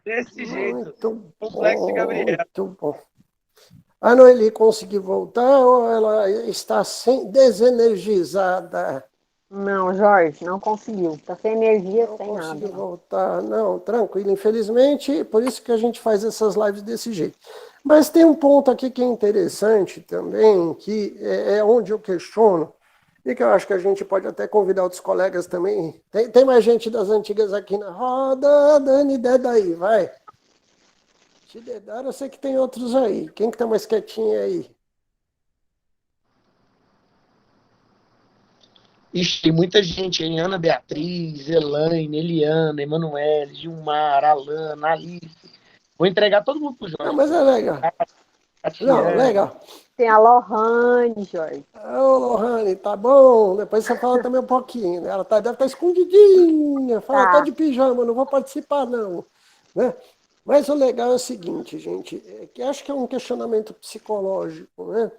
desse jeito. Muito Complexo de bom, Gabriel. muito bom. A Noeli conseguiu voltar ou ela está desenergizada? Não, Jorge, não conseguiu. Tá sem energia, Não sem conseguiu nada. voltar. Não, tranquilo. Infelizmente, por isso que a gente faz essas lives desse jeito. Mas tem um ponto aqui que é interessante também, que é onde eu questiono, e que eu acho que a gente pode até convidar outros colegas também. Tem mais gente das antigas aqui na roda, Dani, deda aí, vai. Se dedar, eu sei que tem outros aí. Quem que tá mais quietinho aí? Ixi, tem muita gente aí. Ana Beatriz, Elaine, Eliana, Emanuele, Gilmar, Alana, Alice. Vou entregar todo mundo pro Não, Jorge. mas é legal. Não, Tatiane. legal. Tem a Lohane, Jorge. Ô, Lohane, tá bom? Depois você fala também um pouquinho, né? Ela deve estar escondidinha. Fala, tô Tá. de pijama, não vou participar, não. Né? Mas o legal é o seguinte, gente, é que acho que é um questionamento psicológico, né?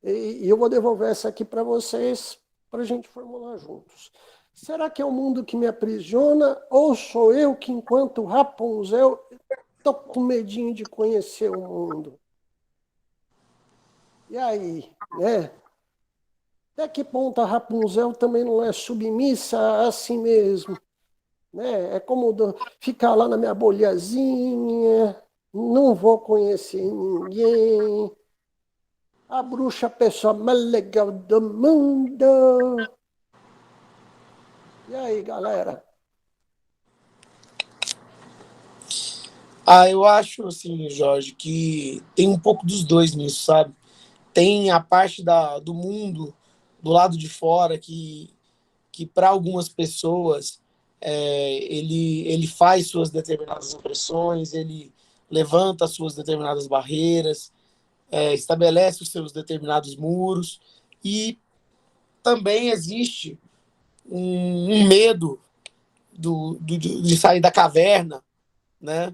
E eu vou devolver essa aqui para vocês, para a gente formular juntos. Será que é o mundo que me aprisiona ou sou eu que, enquanto Rapunzel, tô com medinho de conhecer o mundo? E aí, né? Até que ponto a Rapunzel também não é submissa a si mesmo, né? É como ficar lá na minha bolhazinha, não vou conhecer ninguém, a bruxa é a pessoa mais legal do mundo. E aí, galera? Ah, eu acho, assim, Jorge, que tem um pouco dos dois nisso, sabe? Tem a parte do mundo, do lado de fora, que para algumas pessoas ele faz suas determinadas opressões, ele levanta suas determinadas barreiras, estabelece os seus determinados muros, e também existe um medo de sair da caverna, né?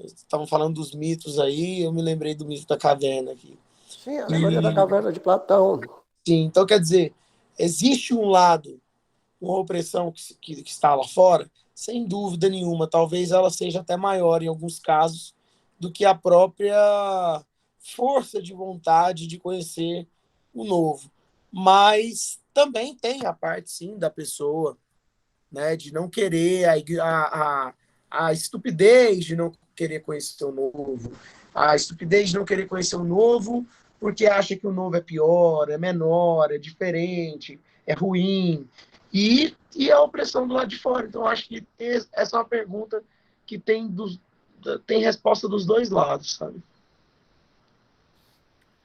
Estavam falando dos mitos aí, eu me lembrei do mito da caverna aqui. Sim, a alegoria da E, caverna de Platão. sim, então, quer dizer, existe um lado, uma opressão que está lá fora, sem dúvida nenhuma, talvez ela seja até maior em alguns casos do que a própria força de vontade de conhecer o novo. Mas também tem a parte, sim, da pessoa, né, de não querer a estupidez de não querer conhecer o novo, a estupidez de não querer conhecer o novo porque acha que o novo é pior, é menor, é diferente, é ruim, e a opressão do lado de fora. Então, acho que essa é uma pergunta que tem resposta dos dois lados, sabe?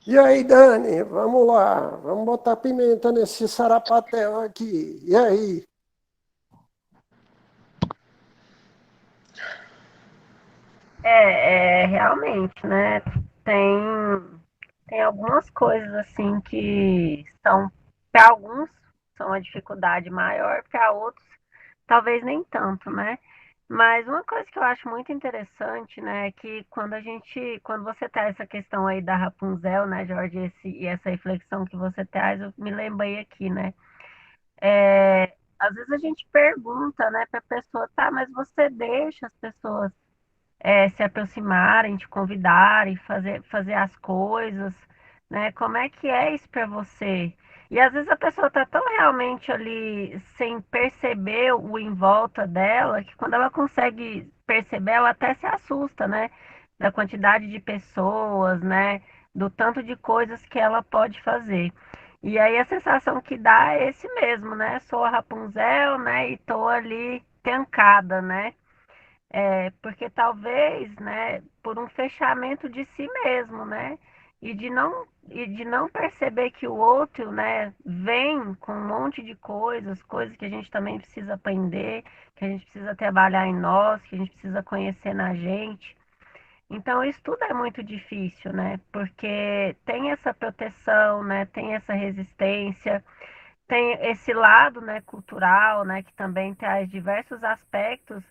E aí, Dani, vamos lá. Vamos botar pimenta nesse sarapatel aqui. E aí? Realmente, né? Tem, tem algumas coisas assim que são, para alguns, são uma dificuldade maior, para outros, talvez nem tanto, né? Mas uma coisa que eu acho muito interessante, né, é que quando você traz essa questão aí da Rapunzel, né, Jorge, e essa reflexão que você traz, eu me lembrei aqui, né? Às vezes a gente pergunta, né, para a pessoa, tá, mas você deixa as pessoas se aproximarem, te convidarem, fazer as coisas, né? Como é que é isso para você? E às vezes a pessoa está tão realmente ali sem perceber o em volta dela, que quando ela consegue perceber, ela até se assusta, né? Da quantidade de pessoas, né? Do tanto de coisas que ela pode fazer. E aí a sensação que dá é esse mesmo, né? Sou a Rapunzel, né? E tô ali trancada, né? Porque talvez, né, por um fechamento de si mesmo, né, e de não perceber que o outro, né, vem com um monte de coisas que a gente também precisa aprender, que a gente precisa trabalhar em nós, que a gente precisa conhecer na gente. Então, isso tudo é muito difícil, né, porque tem essa proteção, né, tem essa resistência, tem esse lado, né, cultural, né, que também traz diversos aspectos,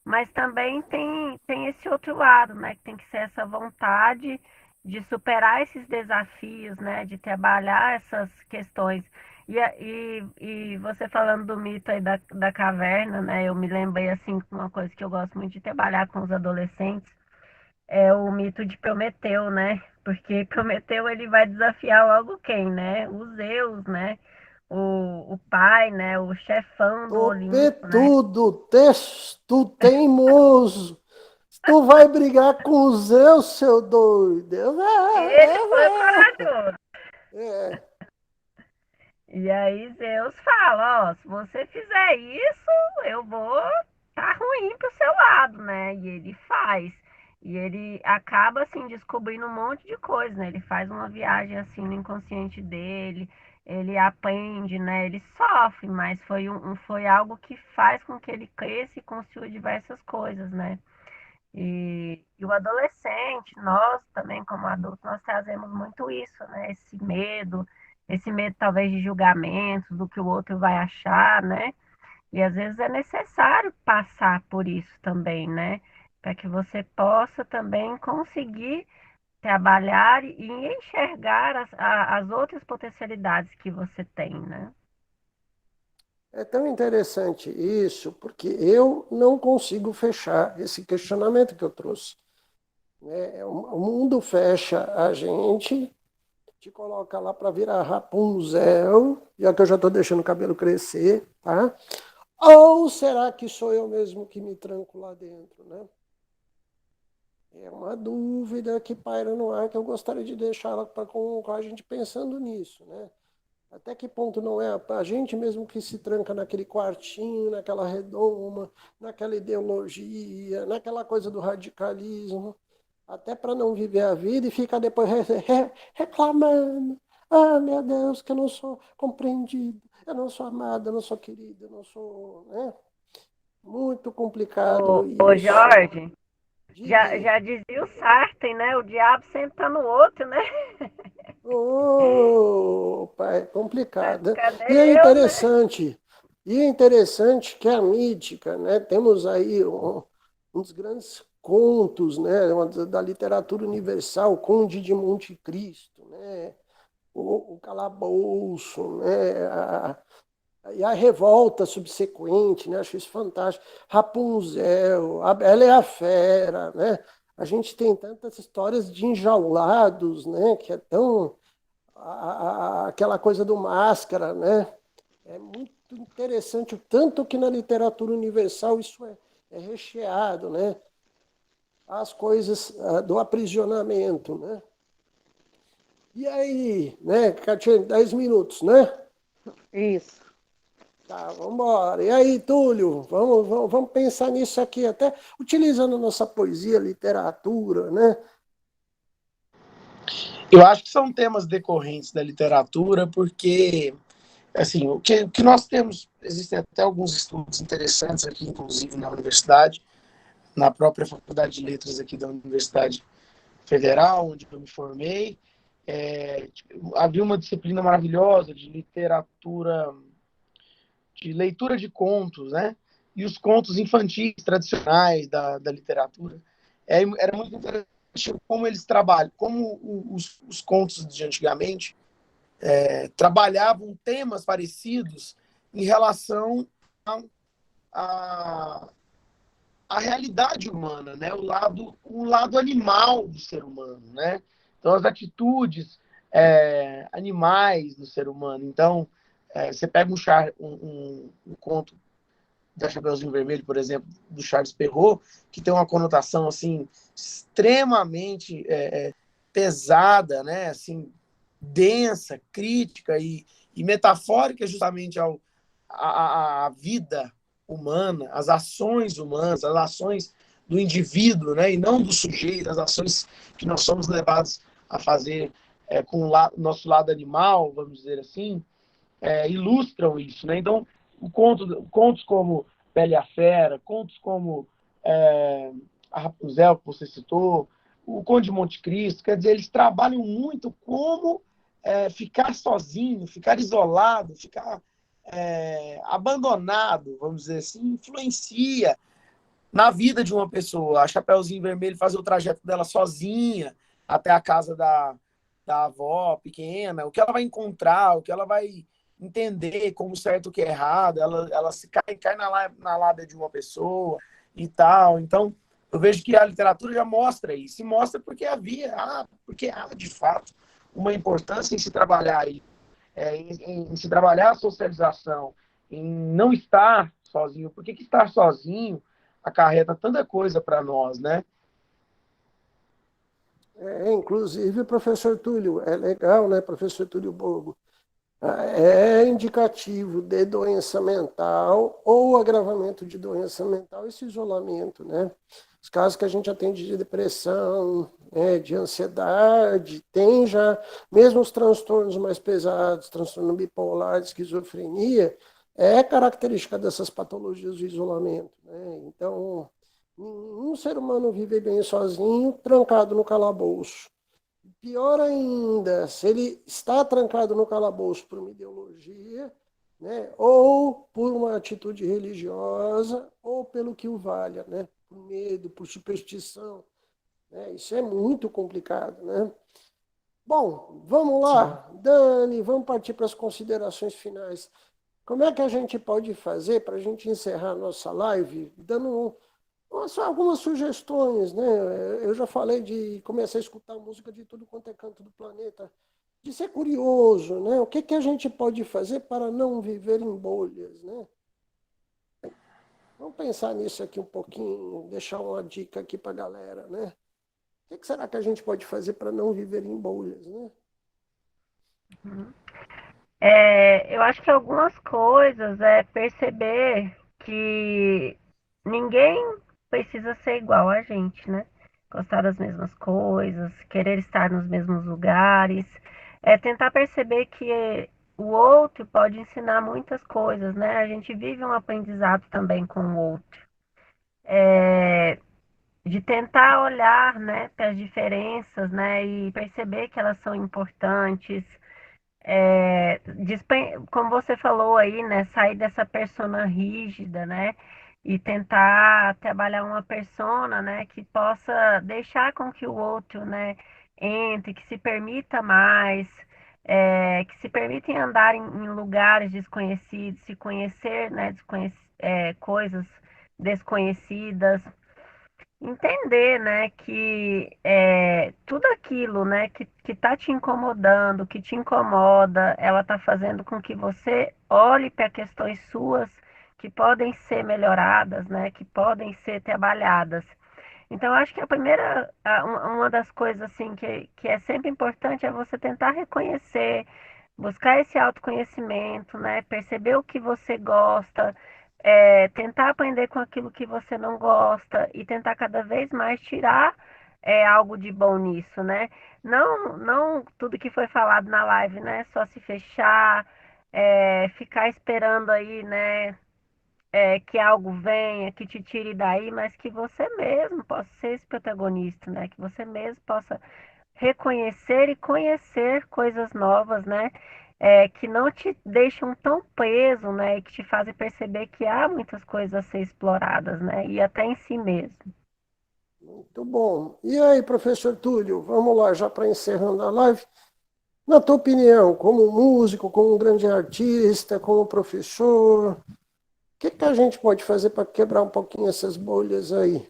mas também tem esse outro lado, né, que tem que ser essa vontade de superar esses desafios, né, de trabalhar essas questões. E você falando do mito aí da caverna, né, eu me lembrei, assim, uma coisa que eu gosto muito de trabalhar com os adolescentes, é o mito de Prometeu, né? Porque Prometeu ele vai desafiar logo quem, né? Os Zeus, né? O pai, né? O chefão do Olimpo, né? Topetudo, texto teimoso. Tu vai brigar com o Zeus, seu doido. Ele foi corajoso. É. E aí Zeus fala, ó, se você fizer isso, eu vou tá ruim pro seu lado, né? E ele faz. E ele acaba assim descobrindo um monte de coisa, né? Ele faz uma viagem assim no inconsciente dele, ele aprende, né? Ele sofre, mas foi algo que faz com que ele cresça e construa diversas coisas, né? E o adolescente, nós também como adultos, nós trazemos muito isso, né? Esse medo talvez de julgamentos, do que o outro vai achar, né? E às vezes é necessário passar por isso também, né? Para que você possa também conseguir trabalhar e enxergar as outras potencialidades que você tem, né? É tão interessante isso, porque eu não consigo fechar esse questionamento que eu trouxe. O mundo fecha a gente, te coloca lá para virar Rapunzel, já que eu já estou deixando o cabelo crescer, tá? Ou será que sou eu mesmo que me tranco lá dentro, né? É uma dúvida que paira no ar que eu gostaria de deixar ela com a gente pensando nisso, né? Até que ponto não é a gente mesmo que se tranca naquele quartinho, naquela redoma, naquela ideologia, naquela coisa do radicalismo, até para não viver a vida e ficar depois reclamando. Ah, meu Deus, que eu não sou compreendido, eu não sou amada, eu não sou querida, eu não sou, né? Muito complicado Ô isso. Jorge, Diga aí. já dizia o Sartre, né? O diabo sempre tá no outro, né? Opa, é Mas complicado, né? cadê E é eu, né? interessante, que a mítica, né? Temos aí um dos grandes contos, né? Da literatura universal, o Conde de Monte Cristo, né? O Calabouço, né? E a revolta subsequente, né? Acho isso fantástico. Rapunzel, a Bela e a Fera, né? A gente tem tantas histórias de enjaulados, né? Que é tão aquela coisa do Máscara, né? É muito interessante o tanto que na literatura universal isso é recheado, né? As coisas do aprisionamento, né? E aí, né, Katia, 10 minutos, né? Isso. Tá, vamos embora. E aí, Túlio, vamos pensar nisso aqui, até utilizando nossa poesia, literatura, né? Eu acho que são temas decorrentes da literatura, porque assim, o que nós temos, existem até alguns estudos interessantes aqui, inclusive na universidade, na própria Faculdade de Letras aqui da Universidade Federal, onde eu me formei. Havia uma disciplina maravilhosa de literatura, de leitura de contos, né? E os contos infantis tradicionais da literatura. Era muito interessante como eles trabalham, como os contos de antigamente trabalhavam temas parecidos em relação à realidade humana, né? O lado animal do ser humano, né? Então, as atitudes animais do ser humano. Então, você pega um conto da Chapeuzinho Vermelho, por exemplo, do Charles Perrault, que tem uma conotação assim extremamente pesada, né? Assim, densa, crítica e metafórica justamente à vida humana, às ações humanas, às ações do indivíduo, né? E não do sujeito, as ações que nós somos levados a fazer com o nosso lado animal, vamos dizer assim, ilustram isso, né? Então, contos como Bela e a Fera, contos como a Rapunzel, que você citou, o Conde de Monte Cristo, quer dizer, eles trabalham muito como ficar sozinho, ficar isolado, ficar abandonado, vamos dizer assim, influencia na vida de uma pessoa. A Chapeuzinho Vermelho fazer o trajeto dela sozinha até a casa da avó pequena, o que ela vai encontrar, o que ela vai entender como certo o que é errado, ela se cai na lábia de uma pessoa e tal. Então, eu vejo que a literatura já mostra isso, e mostra porque há de fato uma importância em se trabalhar aí, em se trabalhar a socialização, em não estar sozinho, porque que estar sozinho acarreta tanta coisa para nós, né? Inclusive, professor Túlio, é legal, né, professor Túlio Borgo? É indicativo de doença mental ou agravamento de doença mental, esse isolamento, né? Os casos que a gente atende de depressão, né, de ansiedade, tem já, mesmo os transtornos mais pesados, transtorno bipolar, esquizofrenia, é característica dessas patologias do isolamento, né? Então, um ser humano vive bem sozinho, trancado no calabouço. Pior ainda, se ele está trancado no calabouço por uma ideologia, né, ou por uma atitude religiosa, ou pelo que o valha, né, por medo, por superstição. Né, isso é muito complicado. Né? Bom, vamos Sim. lá, Dani, vamos partir para as considerações finais. Como é que a gente pode fazer para a gente encerrar a nossa live dando só algumas sugestões, né? Eu já falei de começar a escutar música de tudo quanto é canto do planeta, de ser curioso, né? O que que a gente pode fazer para não viver em bolhas, né? Vamos pensar nisso aqui um pouquinho, deixar uma dica aqui para a galera, né? O que será que a gente pode fazer para não viver em bolhas, né? Eu acho que algumas coisas é perceber que ninguém precisa ser igual a gente, né? Gostar das mesmas coisas, querer estar nos mesmos lugares. É tentar perceber que o outro pode ensinar muitas coisas, né? A gente vive um aprendizado também com o outro. De tentar olhar, né, para as diferenças, né, e perceber que elas são importantes, como você falou aí, né, sair dessa persona rígida, né, e tentar trabalhar uma persona, né, que possa deixar com que o outro, né, entre, que se permita mais, que se permitem andar em lugares desconhecidos, se conhecer, né, coisas desconhecidas, entender, né, que tudo aquilo, né, que tá te incomodando, que te incomoda, ela tá fazendo com que você olhe para questões suas que podem ser melhoradas, né, que podem ser trabalhadas. Então, acho que uma das coisas assim que é sempre importante é você tentar reconhecer, buscar esse autoconhecimento, né? Perceber o que você gosta, tentar aprender com aquilo que você não gosta e tentar cada vez mais tirar algo de bom nisso, né? Não tudo que foi falado na live, né? Só se fechar, ficar esperando aí, né? que algo venha, que te tire daí, mas que você mesmo possa ser esse protagonista, né? Que você mesmo possa reconhecer e conhecer coisas novas, né? Que não te deixam tão preso, né? E que te fazem perceber que há muitas coisas a ser exploradas, né? E até em si mesmo. Muito bom. E aí, professor Túlio, vamos lá, já para encerrando a live. Na tua opinião, como músico, como um grande artista, como professor, o que a gente pode fazer para quebrar um pouquinho essas bolhas aí?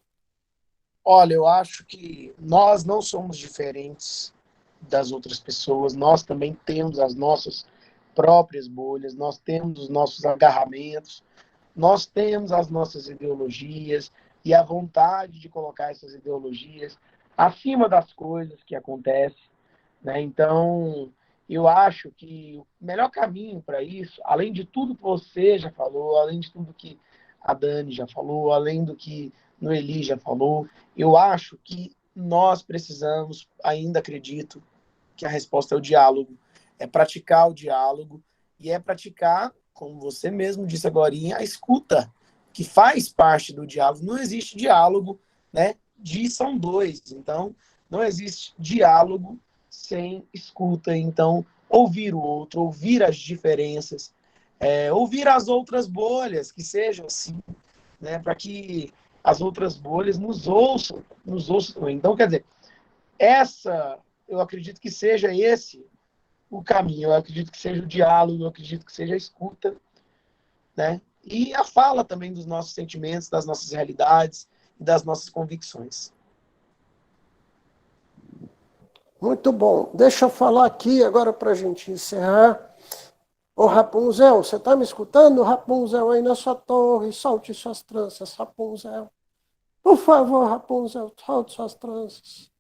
Olha, eu acho que nós não somos diferentes das outras pessoas, nós também temos as nossas próprias bolhas, nós temos os nossos agarramentos, nós temos as nossas ideologias e a vontade de colocar essas ideologias acima das coisas que acontecem, né? Então, eu acho que o melhor caminho para isso, além de tudo que você já falou, além de tudo que a Dani já falou, além do que Noeli já falou, eu acho que nós precisamos, ainda acredito, que a resposta é o diálogo, é praticar o diálogo e é praticar, como você mesmo disse agora, a escuta, que faz parte do diálogo. Não existe diálogo, né? São dois, então não existe diálogo sem escuta. Então, ouvir o outro, ouvir as diferenças, ouvir as outras bolhas, que sejam assim, né? Para que as outras bolhas nos ouçam também. Então, quer dizer, eu acredito que seja esse o caminho, eu acredito que seja o diálogo, eu acredito que seja a escuta, né? E a fala também dos nossos sentimentos, das nossas realidades e das nossas convicções. Muito bom. Deixa eu falar aqui agora para a gente encerrar. Ô Rapunzel, você está me escutando? Rapunzel, aí na sua torre, solte suas tranças, Rapunzel. Por favor, Rapunzel, solte suas tranças.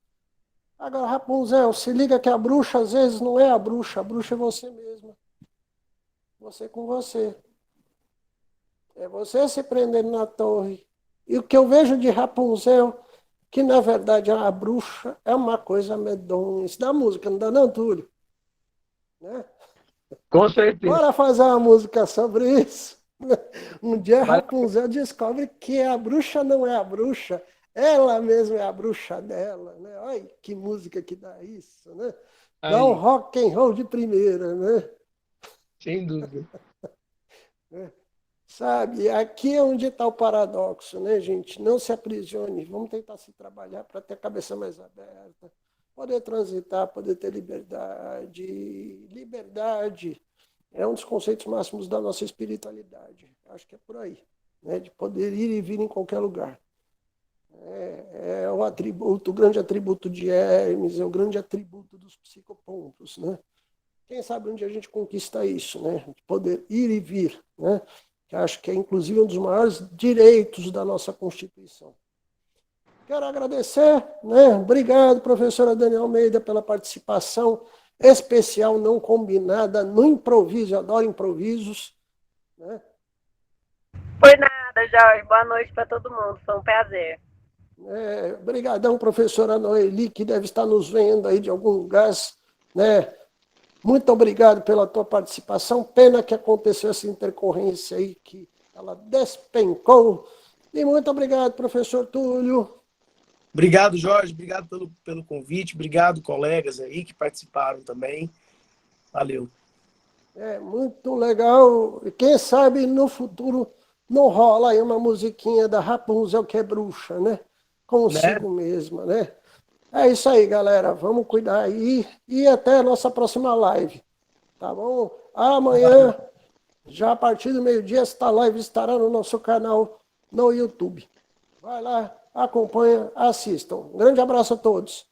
Agora, Rapunzel, se liga que a bruxa às vezes não é a bruxa é você mesma. Você com você. É você se prendendo na torre. E o que eu vejo de Rapunzel, que na verdade a bruxa é uma coisa medonha. Isso dá música, não dá não, Túlio? Né? Com certeza. Bora fazer uma música sobre isso. Um dia a Rapunzel descobre que a bruxa não é a bruxa, ela mesma é a bruxa dela, né? Olha que música que dá isso, né? Dá um Aí, rock and roll de primeira, né? sem dúvida. Sabe, aqui é onde está o paradoxo, né, gente? Não se aprisione, vamos tentar se trabalhar para ter a cabeça mais aberta, poder transitar, poder ter liberdade. Liberdade é um dos conceitos máximos da nossa espiritualidade. Acho que é por aí, né? De poder ir e vir em qualquer lugar. É o atributo, o grande atributo de Hermes, é o grande atributo dos psicopontos, né? Quem sabe onde a gente conquista isso, né? De poder ir e vir, né? Que acho que é inclusive um dos maiores direitos da nossa Constituição. Quero agradecer, né? Obrigado, professora Dani Almeida, pela participação especial, não combinada, no improviso, eu adoro improvisos. Né? Por nada, Jorge. Boa noite para todo mundo. Foi um prazer. Obrigadão, professora Noeli, que deve estar nos vendo aí de algum lugar, né? Muito obrigado pela tua participação. Pena que aconteceu essa intercorrência aí, que ela despencou. E muito obrigado, professor Túlio. Obrigado, Jorge. Obrigado pelo convite. Obrigado, colegas aí que participaram também. Valeu. Muito legal. E quem sabe no futuro não rola aí uma musiquinha da Rapunzel, que é bruxa, né? Consigo mesma, né? É isso aí, galera. Vamos cuidar aí. E até a nossa próxima live. Tá bom? Amanhã, já a partir do meio-dia, esta live estará no nosso canal no YouTube. Vai lá, acompanha, assistam. Um grande abraço a todos.